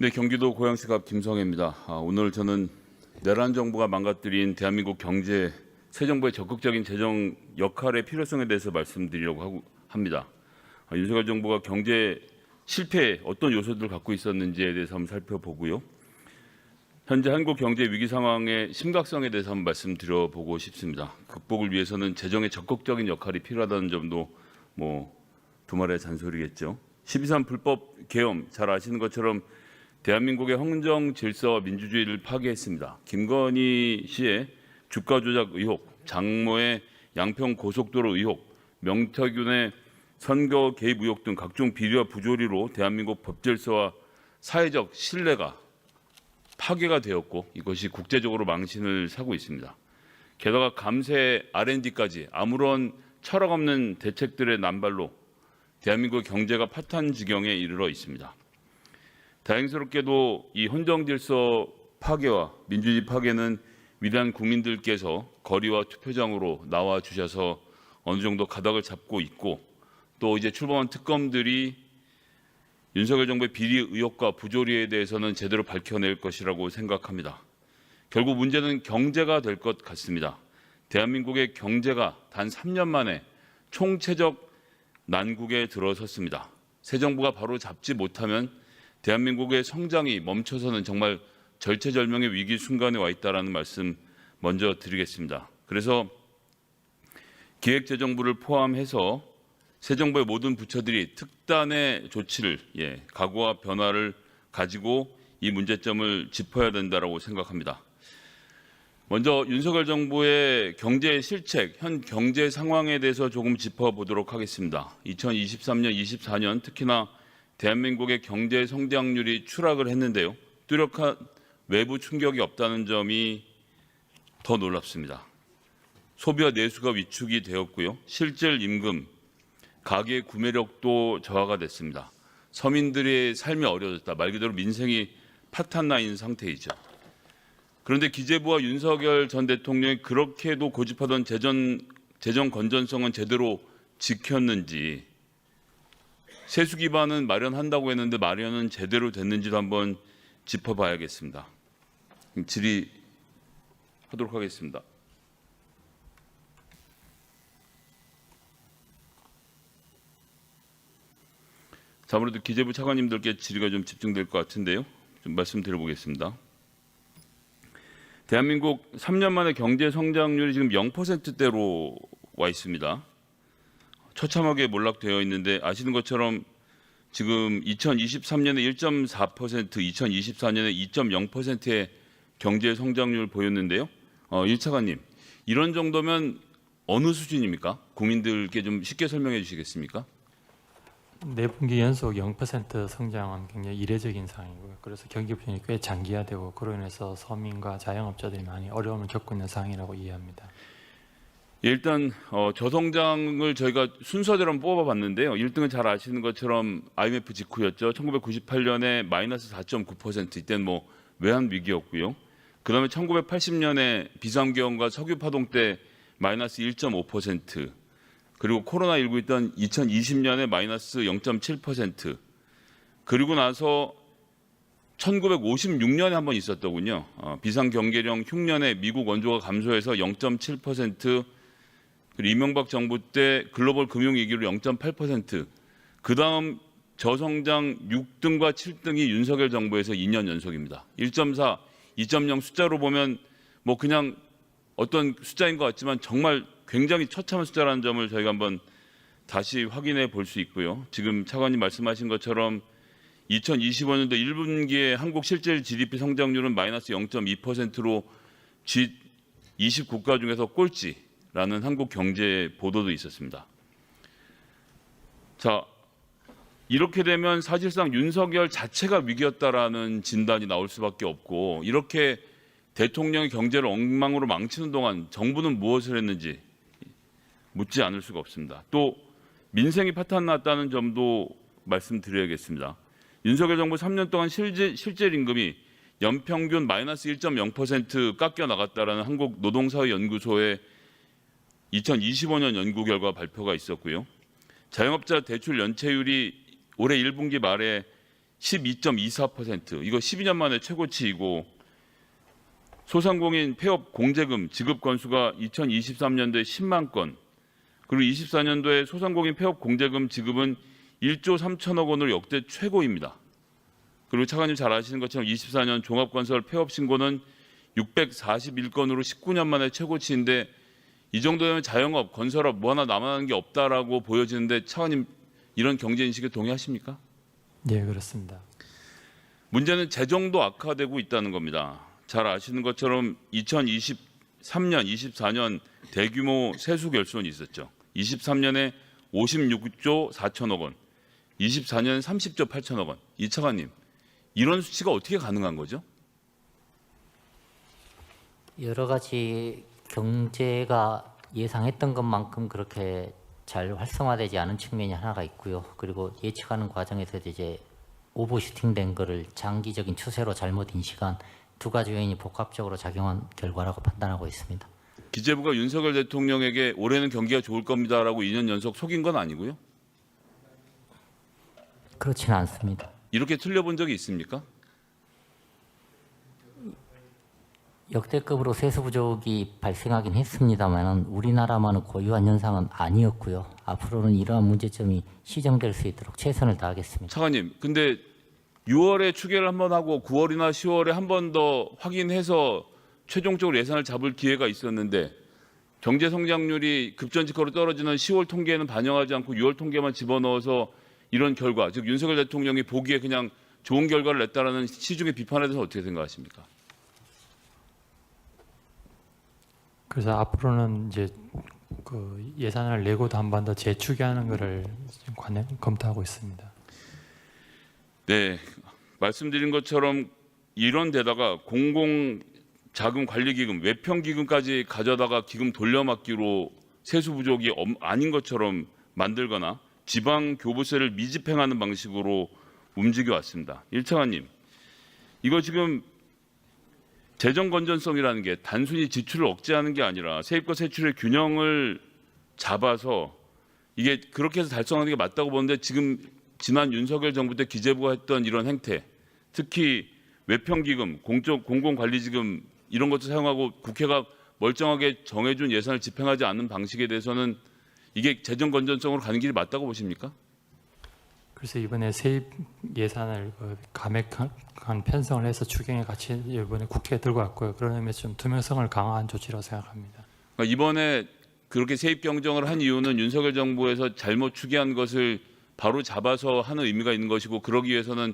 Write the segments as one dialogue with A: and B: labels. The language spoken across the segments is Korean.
A: 네, 경기도 고양시갑 김성혜입니다. 오늘 저는 내란 정부가 망가뜨린 대한민국 경제, 새 정부의 적극적인 재정 역할의 필요성에 대해서 말씀드리려고 합니다. 윤석열 정부가 경제 실패에 어떤 요소들을 갖고 있었는지에 대해서 한번 살펴보고요. 현재 한국 경제 위기 상황의 심각성에 대해서 한번 말씀드려보고 싶습니다. 극복을 위해서는 재정의 적극적인 역할이 필요하다는 점도 두말의 잔소리겠죠. 12.3 불법 계엄, 잘 아시는 것처럼 대한민국의 헌정 질서와 민주주의를 파괴했습니다. 김건희 씨의 주가 조작 의혹, 장모의 양평 고속도로 의혹, 명태균의 선거 개입 의혹 등 각종 비리와 부조리로 대한민국 법 질서와 사회적 신뢰가 파괴가 되었고 이것이 국제적으로 망신을 사고 있습니다. 게다가 감세 R&D까지 아무런 철학 없는 대책들의 남발로 대한민국 경제가 파탄 지경에 이르러 있습니다. 다행스럽게도 이 헌정 질서 파괴와 민주주의 파괴는 위대한 국민들께서 거리와 투표장으로 나와 주셔서 어느 정도 가닥을 잡고 있고, 또 이제 출범한 특검들이 윤석열 정부의 비리 의혹과 부조리에 대해서는 제대로 밝혀낼 것이라고 생각합니다. 결국 문제는 경제가 될 것 같습니다. 대한민국의 경제가 단 3년 만에 총체적 난국에 들어섰습니다. 새 정부가 바로 잡지 못하면 대한민국의 성장이 멈춰서는 정말 절체절명의 위기 순간에 와 있다는 말씀 먼저 드리겠습니다. 그래서 기획재정부를 포함해서 새 정부의 모든 부처들이 특단의 조치를, 각오와 변화를 가지고 이 문제점을 짚어야 된다고 생각합니다. 먼저 윤석열 정부의 경제 실책, 현 경제 상황에 대해서 조금 짚어보도록 하겠습니다. 2023년, 24년 특히나 대한민국의 경제 성장률이 추락을 했는데요. 뚜렷한 외부 충격이 없다는 점이 더 놀랍습니다. 소비와 내수가 위축이 되었고요. 실질 임금, 가계 구매력도 저하가 됐습니다. 서민들의 삶이 어려졌다. 말 그대로 민생이 파탄나 있는 상태이죠. 그런데 기재부와 윤석열 전 대통령이 그렇게도 고집하던 재정 건전성은 제대로 지켰는지, 세수 기반은 마련한다고 했는데 마련은 제대로 됐는지도 한번 짚어봐야겠습니다. 질의하도록 하겠습니다. 자, 아무래도 기재부 차관님들께 질의가 좀 집중될 것 같은데요. 좀 말씀드려보겠습니다. 대한민국 3년 만에 경제 성장률이 지금 0%대로 와 있습니다. 처참하게 몰락되어 있는데 아시는 것처럼 지금 2023년에 1.4%, 2024년에 2.0%의 경제 성장률을 보였는데요. 일 차관님, 이런 정도면 어느 수준입니까? 국민들께 좀 쉽게 설명해 주시겠습니까?
B: 4분기 연속 0% 성장은 굉장히 이례적인 상황이고요. 그래서 경기 부진이 꽤 장기화되고 그로 인해서 서민과 자영업자들이 많이 어려움을 겪고 있는 상황이라고 이해합니다.
A: 일단 저성장을 저희가 순서대로 한번 뽑아봤는데요. 1등은 잘 아시는 것처럼 IMF 직후였죠. 1998년에 마이너스 4.9%, 이때는 외환 위기였고요. 그다음에 1980년에 비상경과 석유 파동 때 마이너스 1.5%, 그리고 코로나19 있던 2020년에 마이너스 0.7%, 그리고 나서 1956년에 한 번 있었더군요. 비상경제령 흉년에 미국 원조가 감소해서 0.7%, 그리고 이명박 정부 때 글로벌 금융위기로 0.8%, 그 다음 저성장 6등과 7등이 윤석열 정부에서 2년 연속입니다. 1.4, 2.0 숫자로 보면 그냥 어떤 숫자인 것 같지만 정말 굉장히 처참한 숫자라는 점을 저희가 한번 다시 확인해 볼 수 있고요. 지금 차관님 말씀하신 것처럼 2025년도 1분기에 한국 실질 GDP 성장률은 마이너스 0.2%로 G20 국가 중에서 꼴찌라는 한국 경제 보도도 있었습니다. 자, 이렇게 되면 사실상 윤석열 자체가 위기였다라는 진단이 나올 수밖에 없고, 이렇게 대통령이 경제를 엉망으로 망치는 동안 정부는 무엇을 했는지 묻지 않을 수가 없습니다. 또 민생이 파탄났다는 점도 말씀드려야겠습니다. 윤석열 정부 3년 동안 실질 임금이 연평균 마이너스 1.0% 깎여 나갔다라는 한국노동사회연구소의 2025년 연구 결과 발표가 있었고요. 자영업자 대출 연체율이 올해 1분기 말에 12.24%. 이거 12년 만에 최고치이고 소상공인 폐업 공제금 지급 건수가 2023년도에 10만 건, 그리고 24년도에 소상공인 폐업 공제금 지급은 1조 3천억 원으로 역대 최고입니다. 그리고 차관님 잘 아시는 것처럼 24년 종합건설 폐업 신고는 641건으로 19년 만에 최고치인데 이 정도면 자영업, 건설업 뭐 하나 남아나는 게 없다라고 보여지는데 차관님 이런 경제 인식에 동의하십니까?
B: 네, 그렇습니다.
A: 문제는 재정도 악화되고 있다는 겁니다. 잘 아시는 것처럼 2023년, 24년 대규모 세수 결손이 있었죠. 23년에 56조 4천억 원, 24년 30조 8천억 원. 이 차관님, 이런 수치가 어떻게 가능한 거죠?
C: 여러 가지 경제가 예상했던 것만큼 그렇게 잘 활성화되지 않은 측면이 하나가 있고요. 그리고 예측하는 과정에서 이제 오버슈팅된 거를 장기적인 추세로 잘못 인식한 두 가지 요인이 복합적으로 작용한 결과라고 판단하고 있습니다.
A: 기재부가 윤석열 대통령에게 올해는 경기가 좋을 겁니다라고 2년 연속 속인 건 아니고요.
C: 그렇지는 않습니다.
A: 이렇게 틀려본 적이 있습니까?
C: 역대급으로 세수 부족이 발생하긴 했습니다만 우리나라만은 고유한 현상은 아니었고요. 앞으로는 이러한 문제점이 시정될 수 있도록 최선을 다하겠습니다.
A: 차관님, 근데 6월에 추계를 한번 하고 9월이나 10월에 한 번 더 확인해서 최종적으로 예산을 잡을 기회가 있었는데 경제 성장률이 급전직하로 떨어지는 10월 통계에는 반영하지 않고 6월 통계만 집어넣어서 이런 결과, 즉 윤석열 대통령이 보기에 그냥 좋은 결과를 냈다라는 시중의 비판에 대해서 어떻게 생각하십니까?
B: 그래서 앞으로는 이제 그 예산을 내고도 한 번 더 재추계하는 것을 지금 검토하고 있습니다.
A: 네, 말씀드린 것처럼 이런 데다가 공공자금관리기금, 외평기금까지 가져다가 기금 돌려막기로 세수 부족이 아닌 것처럼 만들거나 지방교부세를 미집행하는 방식으로 움직여 왔습니다. 1차관님, 이거 지금 재정 건전성이라는 게 단순히 지출을 억제하는 게 아니라 세입과 세출의 균형을 잡아서 이게 그렇게 해서 달성하는 게 맞다고 보는데 지금 지난 윤석열 정부 때 기재부가 했던 이런 행태, 특히 외평기금, 공공관리지금 이런 것도 사용하고 국회가 멀쩡하게 정해준 예산을 집행하지 않는 방식에 대해서는 이게 재정 건전성으로 가는 길이 맞다고 보십니까?
B: 그래서 이번에 세입 예산을 감액한 편성을 해서 추경에 같이 이번에 국회에 들고 왔고요. 그런 의미에서 좀 투명성을 강화한 조치라고 생각합니다.
A: 그러니까 이번에 그렇게 세입 경정을 한 이유는 윤석열 정부에서 잘못 추계한 것을 바로 잡아서 하는 의미가 있는 것이고 그러기 위해서는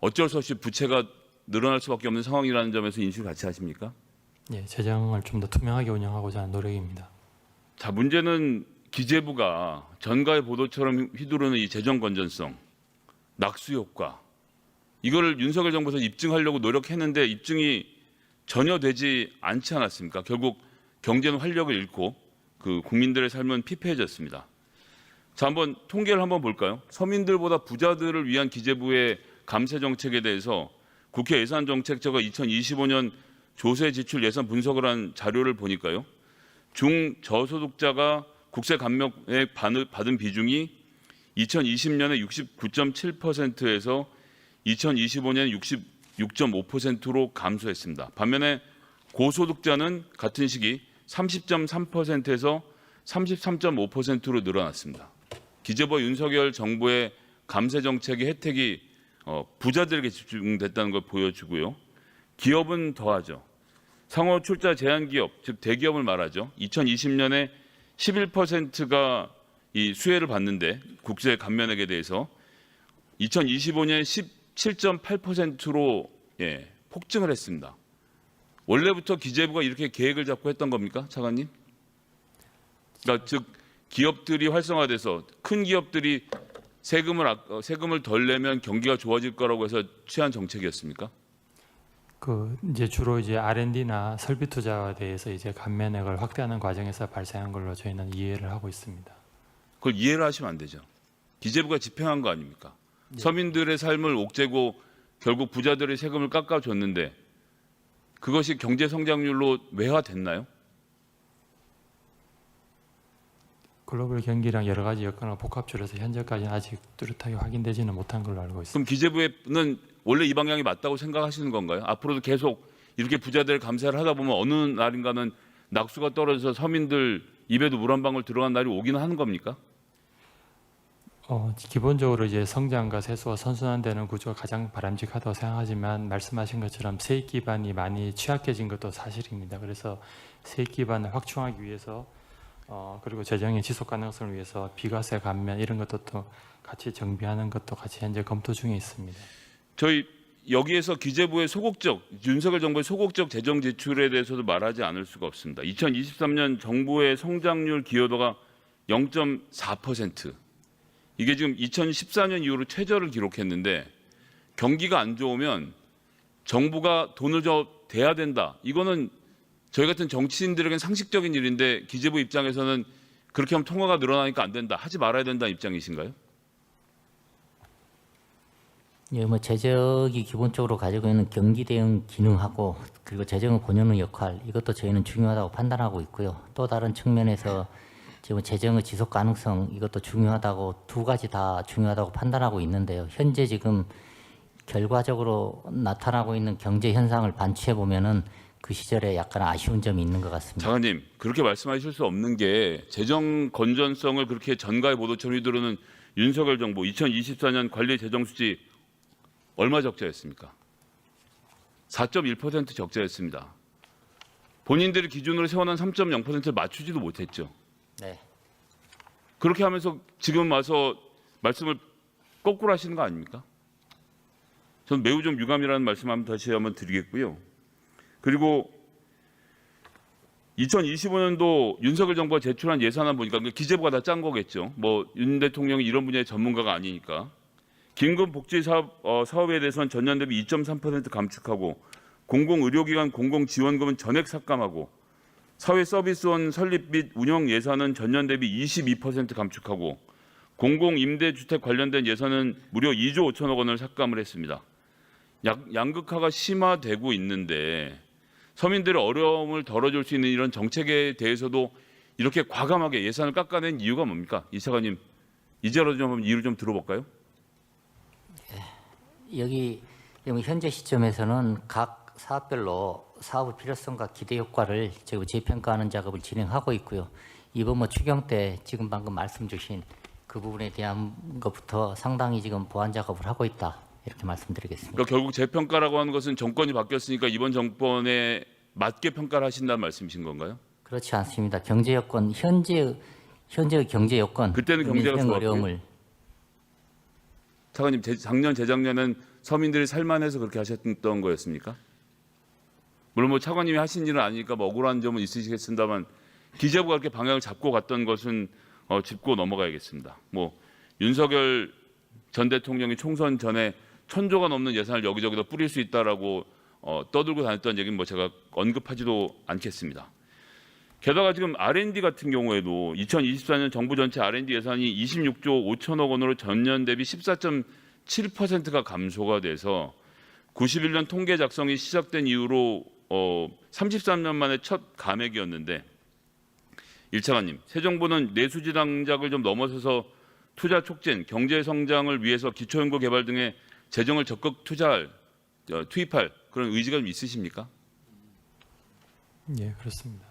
A: 어쩔 수 없이 부채가 늘어날 수밖에 없는 상황이라는 점에서 인식을 같이 하십니까?
B: 예, 재정을 좀 더 투명하게 운영하고자 하는 노력입니다.
A: 자, 문제는 기재부가 전가의 보도처럼 휘두르는 이 재정 건전성, 낙수 효과 이거를 윤석열 정부에서 입증하려고 노력했는데 입증이 전혀 되지 않지 않았습니까? 결국 경제는 활력을 잃고 그 국민들의 삶은 피폐해졌습니다. 자, 한번 통계를 한번 볼까요? 서민들보다 부자들을 위한 기재부의 감세 정책에 대해서 국회 예산정책처가 2025년 조세 지출 예산 분석을 한 자료를 보니까요. 중저소득자가 국세 감면에 받은 비중이 2020년에 69.7%에서 2025년 66.5%로 감소했습니다. 반면에 고소득자는 같은 시기 30.3%에서 33.5%로 늘어났습니다. 기재부와 윤석열 정부의 감세 정책의 혜택이 부자들에게 집중됐다는 걸 보여주고요. 기업은 더하죠. 상호 출자 제한 기업, 즉 대기업을 말하죠. 2020년에 11%가 이 수혜를 받는데 국세 감면액에 대해서 2025년 17.8%로 폭증을 했습니다. 원래부터 기재부가 이렇게 계획을 잡고 했던 겁니까, 차관님? 그러니까 즉 기업들이 활성화돼서 큰 기업들이 세금을 덜 내면 경기가 좋아질 거라고 해서 취한 정책이었습니까?
B: 그 이제 주로 이제 R&D나 설비 투자에 대해서 이제 감면액을 확대하는 과정에서 발생한 걸로 저희는 이해를 하고 있습니다.
A: 그걸 이해를 하시면 안 되죠. 기재부가 집행한 거 아닙니까? 서민들의 삶을 옥죄고 결국 부자들의 세금을 깎아줬는데 그것이 경제 성장률로 외화됐나요?
B: 글로벌 경기랑 여러 가지 여건을 복합적으로서 현재까지 아직 뚜렷하게 확인되지는 못한 걸로 알고 있습니다.
A: 그럼 기재부는 원래 이 방향이 맞다고 생각하시는 건가요? 앞으로도 계속 이렇게 부자들 감사를 하다 보면 어느 날인가는 낙수가 떨어져서 서민들 입에도 물 한 방울 들어간 날이 오기는 하는 겁니까?
B: 기본적으로 이제 성장과 세수와 선순환되는 구조가 가장 바람직하다고 생각하지만 말씀하신 것처럼 세액 기반이 많이 취약해진 것도 사실입니다. 그래서 세액 기반을 확충하기 위해서 그리고 재정의 지속 가능성을 위해서 비과세 감면 이런 것도 또 같이 정비하는 것도 같이 현재 검토 중에 있습니다.
A: 저희 여기에서 기재부의 소극적, 윤석열 정부의 소극적 재정 지출에 대해서도 말하지 않을 수가 없습니다. 2023년 정부의 성장률 기여도가 0.4%. 이게 지금 2014년 이후로 최저를 기록했는데 경기가 안 좋으면 정부가 돈을 더 대야 된다. 이거는 저희 같은 정치인들에게는 상식적인 일인데 기재부 입장에서는 그렇게 하면 통화가 늘어나니까 안 된다. 하지 말아야 된다는 입장이신가요?
C: 예, 뭐 재정이 기본적으로 가지고 있는 경기 대응 기능하고 그리고 재정을 보내는 역할 이것도 저희는 중요하다고 판단하고 있고요. 또 다른 측면에서 지금 재정의 지속 가능성 이것도 중요하다고 두 가지 다 중요하다고 판단하고 있는데요. 현재 지금 결과적으로 나타나고 있는 경제 현상을 반추해 보면은 그 시절에 약간 아쉬운 점이 있는 것 같습니다.
A: 장관님, 그렇게 말씀하실 수 없는 게 재정 건전성을 그렇게 전가의 보도처럼 휘두르는 윤석열 정부 2024년 관리 재정 수지 얼마 적자였습니까? 4.1% 적자였습니다. 본인들이 기준으로 세워놓은 3.0%를 맞추지도 못했죠.
C: 네.
A: 그렇게 하면서 지금 와서 말씀을 거꾸로 하시는 거 아닙니까? 저는 매우 좀 유감이라는 말씀 다시 한번 드리겠고요. 그리고 2025년도 윤석열 정부가 제출한 예산안 보니까 기재부가 다 짠 거겠죠. 뭐 윤 대통령이 이런 분야의 전문가가 아니니까. 긴급 복지 사업에 대해서는 전년 대비 2.3% 감축하고 공공의료기관 공공지원금은 전액 삭감하고 사회서비스원 설립 및 운영 예산은 전년 대비 22% 감축하고 공공임대주택 관련된 예산은 무려 2조 5천억 원을 삭감을 했습니다. 양극화가 심화되고 있는데 서민들의 어려움을 덜어줄 수 있는 이런 정책에 대해서도 이렇게 과감하게 예산을 깎아낸 이유가 뭡니까? 이 차관님, 이제라도 좀 이유를 좀 들어볼까요?
C: 여기 현재 시점에서는 각 사업별로 사업의 필요성과 기대 효과를 지금 재평가하는 작업을 진행하고 있고요. 이번 뭐 추경 때 지금 방금 말씀 주신 그 부분에 대한 것부터 상당히 지금 보완 작업을 하고 있다 이렇게 말씀드리겠습니다.
A: 그러니까 결국 재평가라고 하는 것은 정권이 바뀌었으니까 이번 정권에 맞게 평가를 하신다는 말씀이신 건가요?
C: 그렇지 않습니다. 경제 여건 현재의 경제 여건
A: 그때는 경제가
C: 민생
A: 좋았고요.
C: 어려움을
A: 차관님, 작년 재작년은 서민들이 살만해서 그렇게 하셨던 거였습니까? 물론 뭐 차관님이 하신 일은 아니니까 뭐 억울한 점은 있으시겠습니다만 기재부가 그렇게 방향을 잡고 갔던 것은 짚고 넘어가야겠습니다. 뭐 윤석열 전 대통령이 총선 전에 1,000조가 넘는 예산을 여기저기다 뿌릴 수 있다라고 떠들고 다녔던 얘기는 뭐 제가 언급하지도 않겠습니다. 게다가 지금 R&D 같은 경우에도 2024년 정부 전체 R&D 예산이 26조 5천억 원으로 전년 대비 14.7%가 감소가 돼서 91년 통계 작성이 시작된 이후로 33년 만에 첫 감액이었는데 일 차관님, 새 정부는 내수지 당작을 좀 넘어서서 투자 촉진, 경제 성장을 위해서 기초연구 개발 등의 재정을 적극 투입할 그런 의지가 좀 있으십니까?
B: 예, 그렇습니다.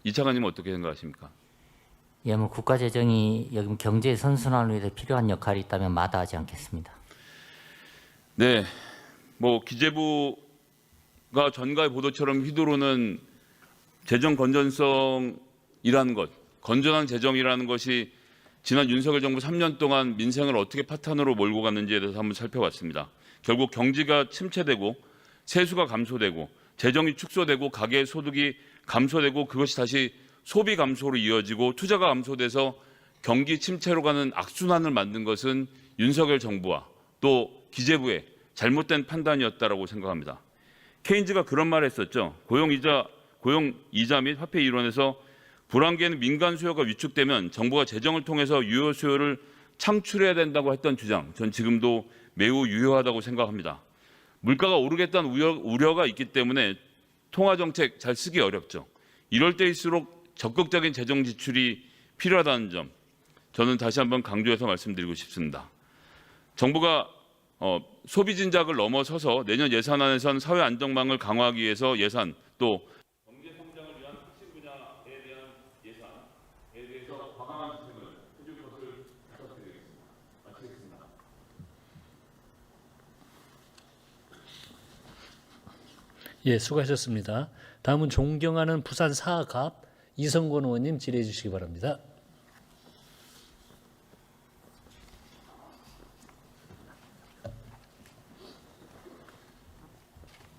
A: 이 차관님은 어떻게 생각하십니까?
C: 예, 뭐 국가 재정이 여기 경제 선순환을 위해 필요한 역할이 있다면 마다하지 않겠습니다.
A: 네, 뭐 기재부가 전가의 보도처럼 휘두르는 재정 건전성이라는 것, 건전한 재정이라는 것이 지난 윤석열 정부 3년 동안 민생을 어떻게 파탄으로 몰고 갔는지에 대해서 한번 살펴봤습니다. 결국 경기가 침체되고 세수가 감소되고 재정이 축소되고 가계 소득이 감소되고 그것이 다시 소비 감소로 이어지고 투자가 감소돼서 경기 침체로 가는 악순환을 만든 것은 윤석열 정부와 또 기재부의 잘못된 판단이었다라고 생각합니다. 케인즈가 그런 말을 했었죠. 고용 이자 및 화폐 이론에서 불황기에는 민간 수요가 위축되면 정부가 재정을 통해서 유효 수요를 창출해야 된다고 했던 주장, 전 지금도 매우 유효하다고 생각합니다. 물가가 오르겠다는 우려가 있기 때문에 통화정책 잘 쓰기 어렵죠. 이럴 때일수록 적극적인 재정 지출이 필요하다는 점, 저는 다시 한번 강조해서 말씀드리고 싶습니다. 정부가 소비 진작을 넘어서서 내년 예산안에선 사회 안정망을 강화하기 위해서 예산 또 경제 성장을 위한 핵심 분야에 대한 예산에 대해서 과감한 지원을 해줄 것을 부탁드리겠습니다. 마치겠습니다.
D: 예, 수고하셨습니다. 다음은 존경하는 부산 사갑 이성권 의원님 질의해 주시기 바랍니다.